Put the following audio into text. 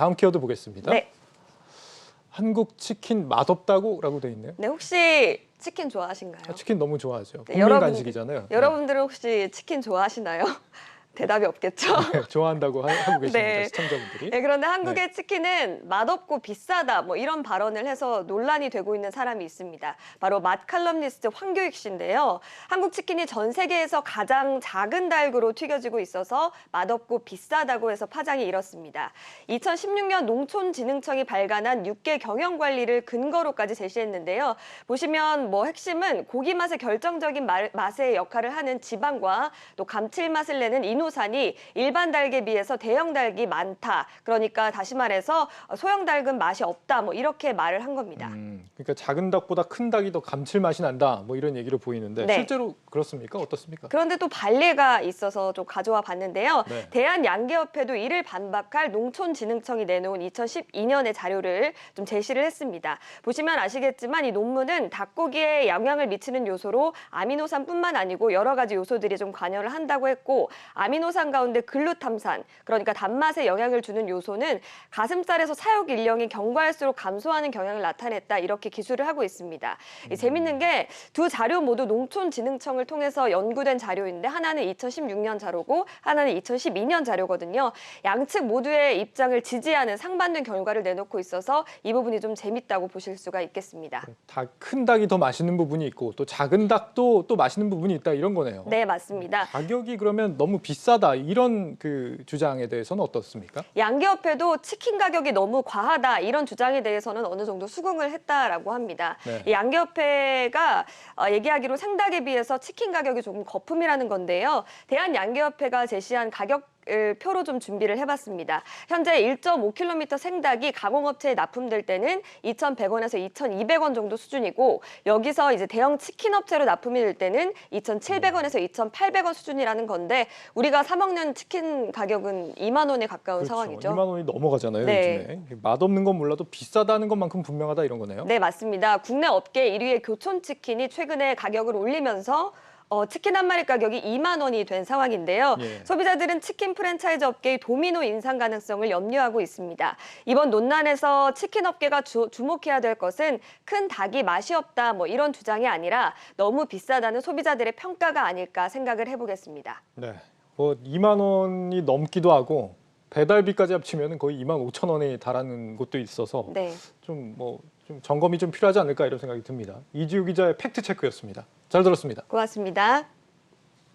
다음 키워드 보겠습니다. 네. 한국 치킨 맛없다고라고 돼 있네요. 네, 혹시 치킨 좋아하신가요? 치킨 너무 좋아하죠. 네, 국민 간식이잖아요. 여러분들은 혹시 치킨 좋아하시나요? 대답이 없겠죠? 네, 좋아한다고 하고 계십니다. 네. 시청자분들이. 네, 그런데 한국의 치킨은 맛없고 비싸다 뭐 이런 발언을 해서 논란이 되고 있는 사람이 있습니다. 바로 맛 칼럼니스트 황교익 씨인데요. 한국 치킨이 전 세계에서 가장 작은 닭으로 튀겨지고 있어서 맛없고 비싸다고 해서 파장이 일었습니다. 2016년 농촌진흥청이 발간한 6개 경영관리를 근거로까지 제시했는데요. 보시면 뭐 핵심은 고기 맛의 결정적인 맛의 역할을 하는 지방과 또 감칠맛을 내는 이노산이 일반 닭에 비해서 대형 닭이 많다. 그러니까 다시 말해서 소형 닭은 맛이 없다. 뭐 이렇게 말을 한 겁니다. 그러니까 작은 닭보다 큰 닭이 더 감칠맛이 난다. 뭐 이런 얘기로 보이는데 네. 실제로 그렇습니까? 어떻습니까? 그런데 또 반례가 있어서 좀 가져와 봤는데요. 네. 대한양계협회도 이를 반박할 농촌진흥청이 내놓은 2012년의 자료를 좀 제시를 했습니다. 보시면 아시겠지만 이 논문은 닭고기에 영향을 미치는 요소로 아미노산뿐만 아니고 여러 가지 요소들이 좀 관여를 한다고 했고 아미노산 가운데 글루탐산, 그러니까 단맛에 영향을 주는 요소는 가슴살에서 사육 일령이 경과할수록 감소하는 경향을 나타냈다. 이렇게 기술을 하고 있습니다. 재밌는 게 두 자료 모두 농촌진흥청을 통해서 연구된 자료인데 하나는 2016년 자료고 하나는 2012년 자료거든요. 양측 모두의 입장을 지지하는 상반된 결과를 내놓고 있어서 이 부분이 좀 재밌다고 보실 수가 있겠습니다. 큰 닭이 더 맛있는 부분이 있고 또 작은 닭도 또 맛있는 부분이 있다 이런 거네요. 네, 맞습니다. 가격이 그러면 너무 비싸다 이런 그 주장에 대해서는 어떻습니까? 양계협회도 치킨 가격이 너무 과하다 이런 주장에 대해서는 어느 정도 수긍을 했다라고 합니다. 네. 이 양계협회가 얘기하기로 생닭에 비해서 치킨 가격이 조금 거품이라는 건데요. 대한양계협회가 제시한 가격 표로 좀 준비를 해봤습니다. 현재 1.5km 생닭이 가공업체에 납품될 때는 2,100원에서 2,200원 정도 수준이고 여기서 이제 대형 치킨 업체로 납품이 될 때는 2,700원에서 2,800원 수준이라는 건데 우리가 사 먹는 치킨 가격은 2만 원에 가까운 그렇죠. 상황이죠. 2만 원이 넘어가잖아요. 네. 요즘에. 맛없는 건 몰라도 비싸다는 것만큼 분명하다 이런 거네요. 네, 맞습니다. 국내 업계 1위의 교촌치킨이 최근에 가격을 올리면서 치킨 한 마리 가격이 2만 원이 된 상황인데요. 예. 소비자들은 치킨 프랜차이즈 업계의 도미노 인상 가능성을 염려하고 있습니다. 이번 논란에서 치킨 업계가 주목해야 될 것은 큰 닭이 맛이 없다 뭐 이런 주장이 아니라 너무 비싸다는 소비자들의 평가가 아닐까 생각을 해보겠습니다. 네. 뭐 2만 원이 넘기도 하고 배달비까지 합치면 거의 2만 5천 원에 달하는 곳도 있어서 네. 좀 점검이 좀 필요하지 않을까 이런 생각이 듭니다. 이지우 기자의 팩트 체크였습니다. 잘 들었습니다. 고맙습니다.